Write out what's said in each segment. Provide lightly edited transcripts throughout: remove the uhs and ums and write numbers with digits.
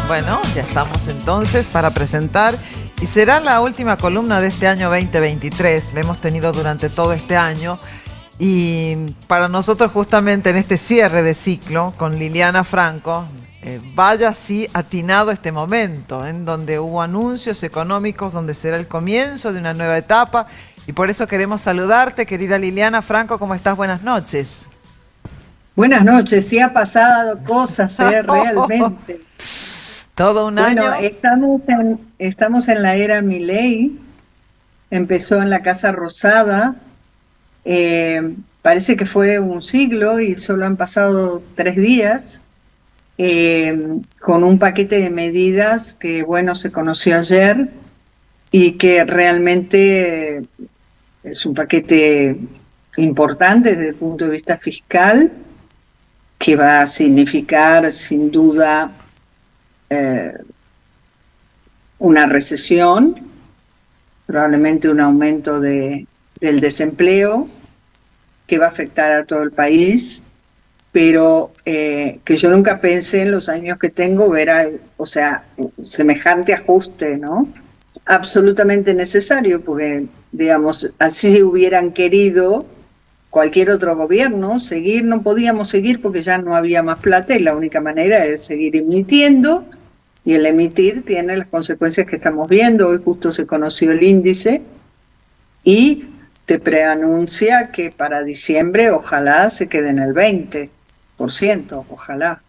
Bueno, ya estamos entonces para presentar y será la última columna de este año 2023. La hemos tenido durante todo este año y para nosotros justamente en este cierre de ciclo con Liliana Franco, vaya sí atinado este momento en donde hubo anuncios económicos, donde será el comienzo de una nueva etapa y por eso queremos saludarte, querida Liliana Franco. ¿Cómo estás? Buenas noches. Buenas noches, sí ha pasado cosas, realmente. Todo un Bueno, año. estamos en la era Milei, empezó en la Casa Rosada, parece que fue un siglo y solo han pasado 3 días, con un paquete de medidas que, bueno, se conoció ayer y que realmente es un paquete importante desde el punto de vista fiscal, que va a significar sin duda una recesión, probablemente un aumento del desempleo que va a afectar a todo el país, pero que yo nunca pensé en los años que tengo ver, semejante ajuste, ¿no? Absolutamente necesario, porque, digamos, así hubieran querido cualquier otro gobierno seguir, no podíamos seguir porque ya no había más plata y la única manera es seguir emitiendo, y el emitir tiene las consecuencias que estamos viendo. Hoy justo se conoció el índice y te preanuncia que para diciembre ojalá se quede en el 20%, ojalá,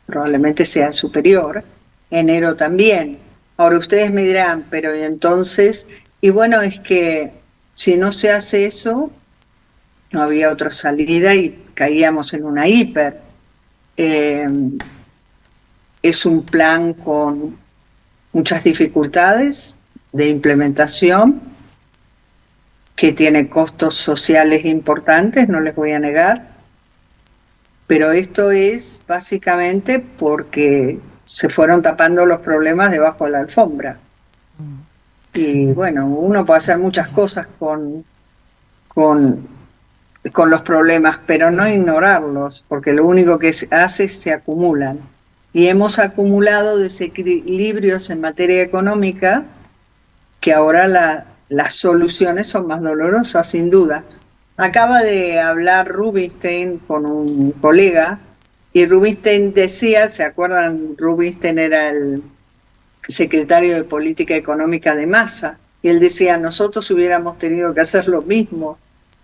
probablemente sea superior, enero también. Ahora ustedes me dirán, pero entonces, y bueno, es que si no se hace eso, no había otra salida y caíamos en una hiper. Es un plan con muchas dificultades de implementación, que tiene costos sociales importantes, no les voy a negar, pero esto es básicamente porque se fueron tapando los problemas debajo de la alfombra. Y bueno, uno puede hacer muchas cosas con los problemas, pero no ignorarlos, porque lo único que hace es se acumulan. Y hemos acumulado desequilibrios en materia económica que ahora las soluciones son más dolorosas, sin duda. Acaba de hablar Rubinstein con un colega, y Rubinstein decía, ¿se acuerdan? Rubinstein era el secretario de Política Económica de Massa, y él decía, nosotros hubiéramos tenido que hacer lo mismo,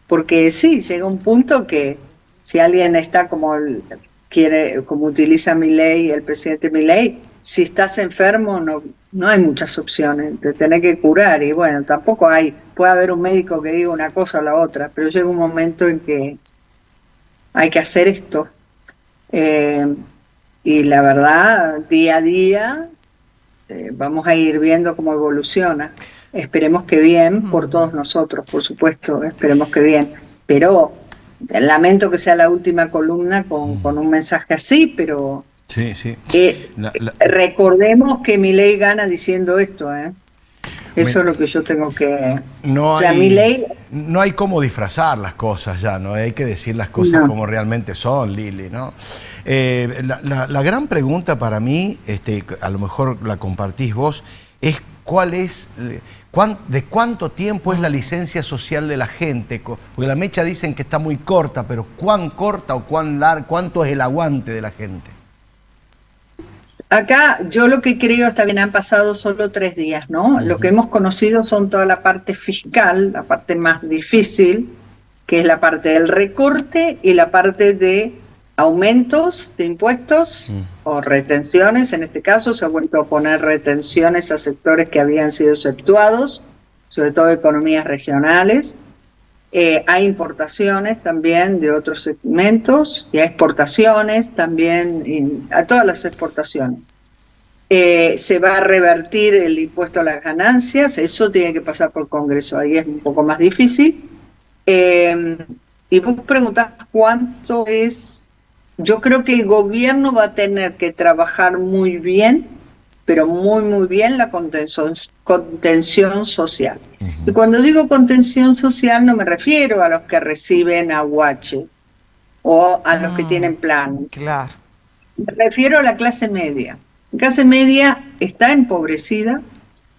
porque sí, llega un punto que si alguien está como como utiliza Milei, el presidente Milei, si estás enfermo no hay muchas opciones, te tenés que curar, y bueno, tampoco puede haber un médico que diga una cosa o la otra, pero llega un momento en que hay que hacer esto, y la verdad, día a día, vamos a ir viendo cómo evoluciona. Esperemos que bien, por todos nosotros, por supuesto, esperemos que bien, pero lamento que sea la última columna con un mensaje así, pero sí, sí. Recordemos que Milei gana diciendo esto, ¿eh? Eso es lo que yo tengo que... No hay cómo disfrazar las cosas ya, ¿no? Hay que decir las cosas como realmente son, Lili, ¿no? La gran pregunta para mí, a lo mejor la compartís vos, es de cuánto tiempo es la licencia social de la gente, porque la mecha dicen que está muy corta, pero ¿cuán corta o cuánto es el aguante de la gente? Acá yo lo que creo, está bien, han pasado solo 3 días, ¿no? Lo que hemos conocido son toda la parte fiscal, la parte más difícil, que es la parte del recorte y la parte de aumentos de impuestos o retenciones. En este caso se ha vuelto a poner retenciones a sectores que habían sido exceptuados, sobre todo economías regionales. Hay importaciones también de otros segmentos, y hay exportaciones también, a todas las exportaciones. Se va a revertir el impuesto a las ganancias, eso tiene que pasar por Congreso, ahí es un poco más difícil. Y vos preguntás cuánto es. Yo creo que el gobierno va a tener que trabajar muy bien, pero muy bien, la contención social. Y cuando digo contención social no me refiero a los que reciben aguache o a los que tienen planes. Claro. Me refiero a la clase media. La clase media está empobrecida,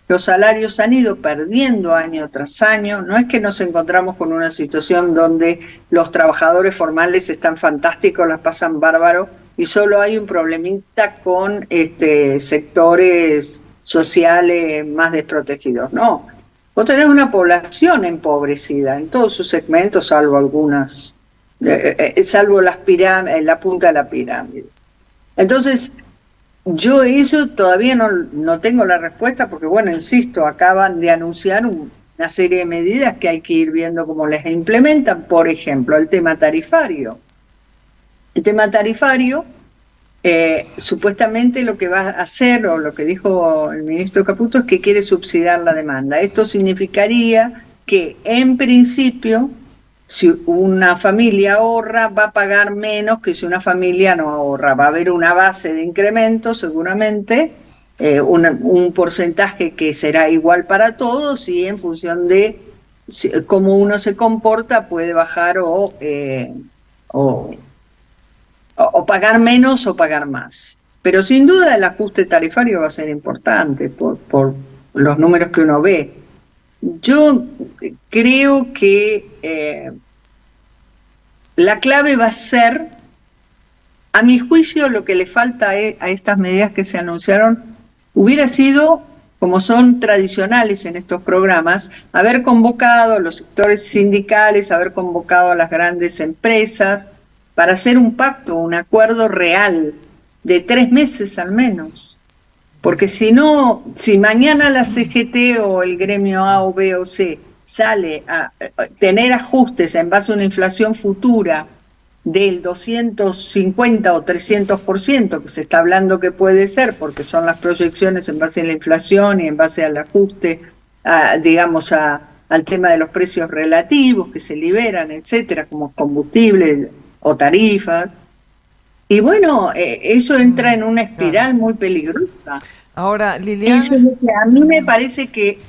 los salarios han ido perdiendo año tras año, no es que nos encontramos con una situación donde los trabajadores formales están fantásticos, las pasan bárbaro, y solo hay un problemita con sectores sociales más desprotegidos. No, vos tenés una población empobrecida en todos sus segmentos, salvo algunas, salvo las la punta de la pirámide. Entonces, yo eso todavía no tengo la respuesta porque, bueno, insisto, acaban de anunciar una serie de medidas que hay que ir viendo cómo les implementan. Por ejemplo, el tema tarifario. El tema tarifario, supuestamente lo que va a hacer, o lo que dijo el ministro Caputo, es que quiere subsidiar la demanda. Esto significaría que, en principio, si una familia ahorra, va a pagar menos que si una familia no ahorra. Va a haber una base de incremento, seguramente, un porcentaje que será igual para todos y en función de cómo uno se comporta puede bajar o pagar menos o pagar más. Pero sin duda el ajuste tarifario va a ser importante por los números que uno ve. Yo creo que la clave va a ser, a mi juicio, lo que le falta a estas medidas que se anunciaron, hubiera sido, como son tradicionales en estos programas, haber convocado a los sectores sindicales, haber convocado a las grandes empresas, para hacer un pacto, un acuerdo real, de 3 meses al menos. Porque si no, si mañana la CGT o el gremio A o B o C sale a tener ajustes en base a una inflación futura del 250 o 300%, que se está hablando que puede ser, porque son las proyecciones en base a la inflación y en base al ajuste, digamos, al tema de los precios relativos que se liberan, etcétera, como combustibles o tarifas. Y bueno, eso entra en una espiral muy peligrosa. Ahora, Liliana, eso es lo que a mí me parece que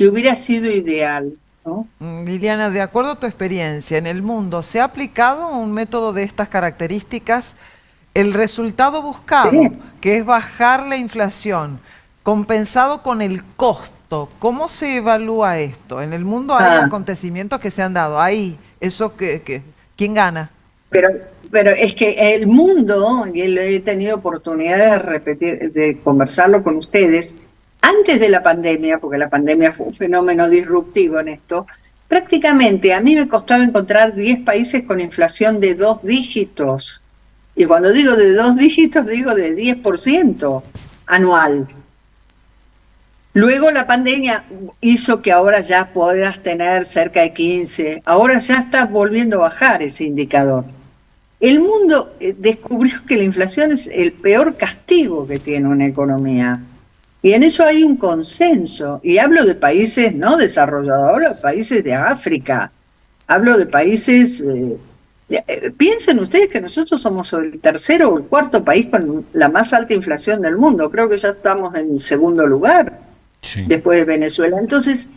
hubiera sido ideal, ¿no? Liliana, de acuerdo a tu experiencia, en el mundo, ¿se ha aplicado un método de estas características? El resultado buscado, Sí. que es bajar la inflación, compensado con el costo, ¿cómo se evalúa esto? En el mundo hay acontecimientos que se han dado, ahí, eso ¿quién gana? Pero es que el mundo, y he tenido oportunidades de repetir, de conversarlo con ustedes, antes de la pandemia, porque la pandemia fue un fenómeno disruptivo en esto, prácticamente a mí me costaba encontrar 10 países con inflación de 2 dígitos. Y cuando digo de 2 dígitos, digo de 10% anual. Luego la pandemia hizo que ahora ya puedas tener cerca de 15. Ahora ya está volviendo a bajar ese indicador. El mundo descubrió que la inflación es el peor castigo que tiene una economía. Y en eso hay un consenso. Y hablo de países no desarrollados, hablo de países de África. Hablo de países... piensen ustedes que nosotros somos el tercero o el cuarto país con la más alta inflación del mundo. Creo que ya estamos en segundo lugar, sí, después de Venezuela. Entonces,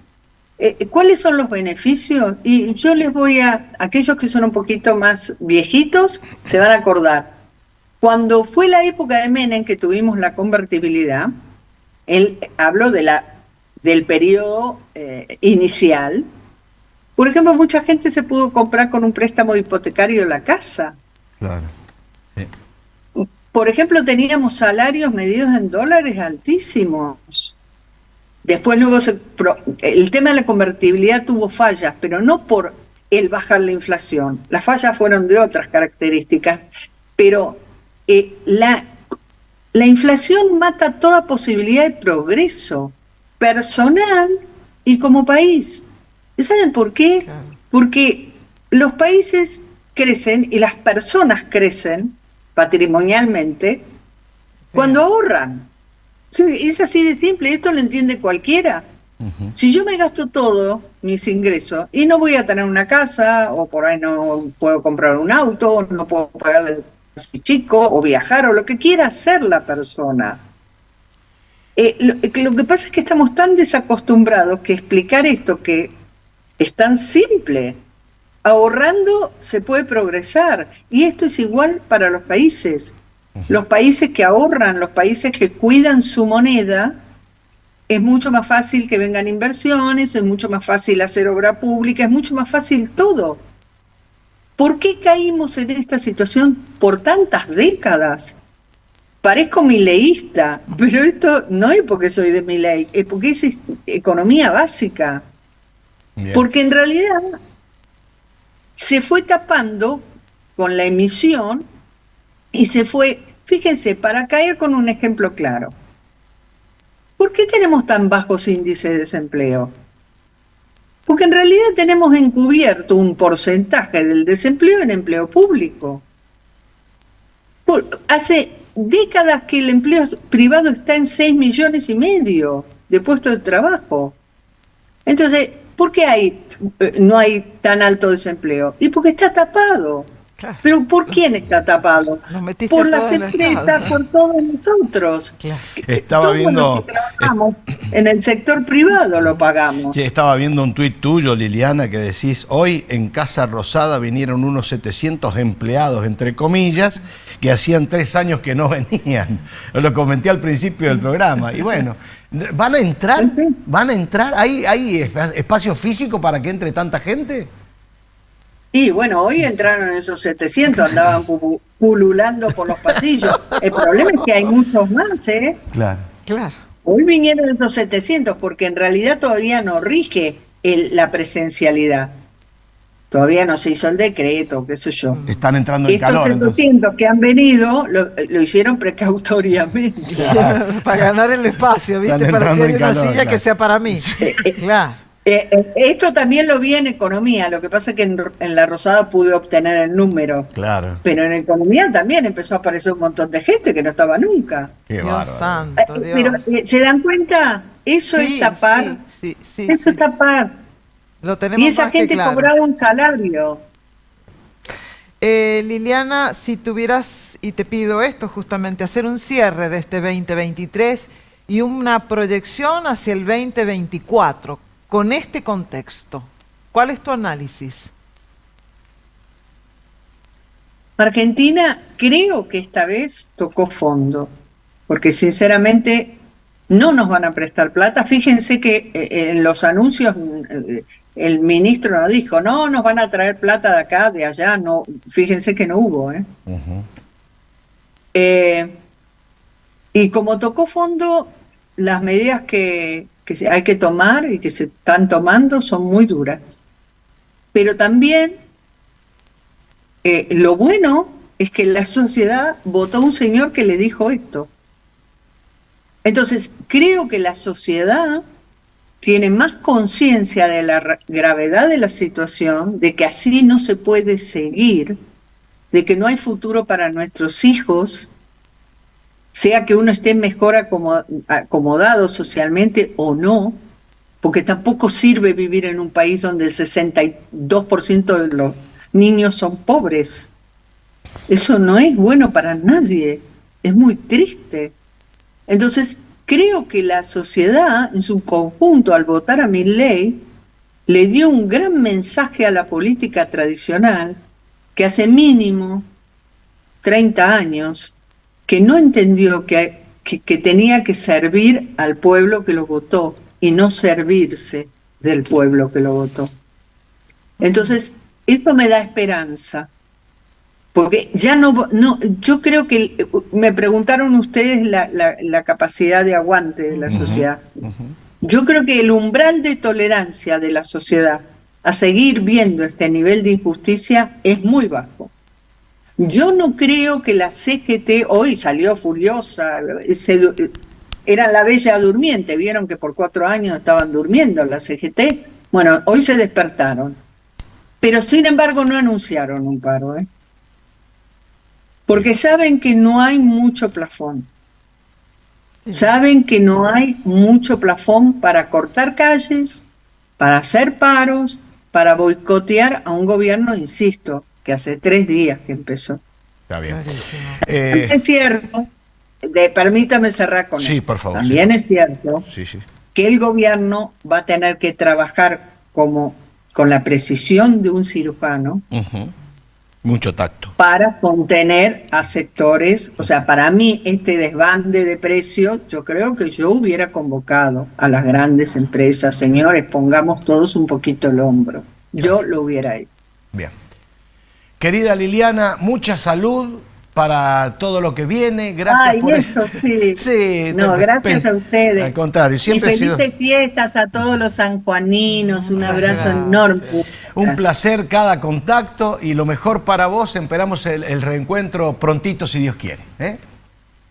¿cuáles son los beneficios? Y yo les voy aquellos que son un poquito más viejitos, se van a acordar. Cuando fue la época de Menem que tuvimos la convertibilidad, él habló del periodo inicial. Por ejemplo, mucha gente se pudo comprar con un préstamo hipotecario la casa. Claro. Sí. Por ejemplo, teníamos salarios medidos en dólares altísimos. Después luego el tema de la convertibilidad tuvo fallas, pero no por el bajar la inflación. Las fallas fueron de otras características, pero la inflación mata toda posibilidad de progreso personal y como país. ¿Y saben por qué? Claro. Porque los países crecen y las personas crecen patrimonialmente cuando ahorran. Es así de simple, esto lo entiende cualquiera. Si yo me gasto todo mis ingresos y no voy a tener una casa, o por ahí no puedo comprar un auto, o no puedo pagarle a chico, o viajar, o lo que quiera hacer la persona. Lo que pasa es que estamos tan desacostumbrados que explicar esto que es tan simple. Ahorrando se puede progresar, y esto es igual para los países. Los países que ahorran, los países que cuidan su moneda, es mucho más fácil que vengan inversiones, es mucho más fácil hacer obra pública, es mucho más fácil todo. ¿Por qué caímos en esta situación por tantas décadas? Parezco mileísta, pero esto no es porque soy de Milei, es porque es economía básica. Bien. Porque en realidad se fue tapando con la emisión y se fue, fíjense, para caer con un ejemplo claro. ¿Por qué tenemos tan bajos índices de desempleo? Porque en realidad tenemos encubierto un porcentaje del desempleo en empleo público. Hace décadas que el empleo privado está en 6,5 millones de puestos de trabajo. Entonces, ¿por qué no hay tan alto desempleo? Y porque está tapado. Claro. ¿Pero por quién está tapado? Por las empresas, por todos nosotros. Claro. Estaba viendo, todos los que trabajamos en el sector privado lo pagamos. Estaba viendo un tuit tuyo, Liliana, que decís, hoy en Casa Rosada vinieron unos 700 empleados, entre comillas, que hacían 3 años que no venían. Lo comenté al principio del programa. Y bueno, ¿van a entrar? ¿Hay espacio físico para que entre tanta gente? Y bueno, hoy entraron esos 700, andaban pululando por los pasillos. El problema es que hay muchos más, ¿eh? Claro. Claro. Hoy vinieron esos 700 porque en realidad todavía no rige la presencialidad. Todavía no se hizo el decreto, qué sé yo. Están entrando en calor. Estos 700 que han venido lo hicieron precautoriamente. Claro. Para ganar el espacio, ¿viste? Están Para entrando hacer en una calor, silla claro. que sea para mí. Claro. Esto también lo vi en economía, lo que pasa es que en la Rosada pude obtener el número. Claro. Pero en economía también empezó a aparecer un montón de gente que no estaba nunca. Qué Dios bárbaro. santo, Dios. Pero ¿se dan cuenta? Eso Sí, es tapar. sí, Eso es tapar. Lo tenemos Y esa más que gente claro. cobraba un salario. Liliana, si tuvieras, y te pido esto justamente, hacer un cierre de este 2023 y una proyección hacia el 2024, con este contexto, ¿cuál es tu análisis? Argentina creo que esta vez tocó fondo, porque sinceramente no nos van a prestar plata. Fíjense que en los anuncios el ministro nos dijo, no, nos van a traer plata de acá, de allá, no, fíjense que no hubo. Uh-huh. Y como tocó fondo, las medidas que hay que tomar y que se están tomando son muy duras. Pero también lo bueno es que la sociedad votó a un señor que le dijo esto. Entonces, creo que la sociedad tiene más conciencia de la gravedad de la situación, de que así no se puede seguir, de que no hay futuro para nuestros hijos, sea que uno esté mejor acomodado socialmente o no, porque tampoco sirve vivir en un país donde el 62% de los niños son pobres. Eso no es bueno para nadie, es muy triste. Entonces, creo que la sociedad en su conjunto, al votar a Milei, le dio un gran mensaje a la política tradicional que hace mínimo 30 años que no entendió que tenía que servir al pueblo que lo votó y no servirse del pueblo que lo votó. Entonces, esto me da esperanza, porque ya no, yo creo que, me preguntaron ustedes la capacidad de aguante de la sociedad. Yo creo que el umbral de tolerancia de la sociedad a seguir viendo este nivel de injusticia es muy bajo. Yo no creo que la CGT, hoy salió furiosa, era la bella durmiente, vieron que por 4 años estaban durmiendo la CGT, bueno, hoy se despertaron, pero sin embargo no anunciaron un paro, porque saben que no hay mucho plafón, saben que no hay mucho plafón para cortar calles, para hacer paros, para boicotear a un gobierno, insisto, que hace 3 días que empezó. Está bien. Es cierto, permítame cerrar con sí, esto. por favor. También sí. es cierto sí. que el gobierno va a tener que trabajar con la precisión de un cirujano, Mucho tacto. para contener a sectores. O sea, para mí este desbande de precios, yo creo que yo hubiera convocado a las grandes empresas, señores, pongamos todos un poquito el hombro. Yo lo hubiera hecho. Bien. Querida Liliana, mucha salud para todo lo que viene. Gracias por eso sí. Sí, no, gracias a ustedes. Al contrario, siempre y felices fiestas a todos los sanjuaninos. Un abrazo enorme. Un placer cada contacto y lo mejor para vos. Esperamos el reencuentro prontito, si Dios quiere.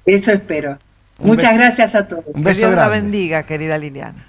Eso espero. Muchas gracias a todos. Un beso que Dios la grande. bendiga, querida Liliana.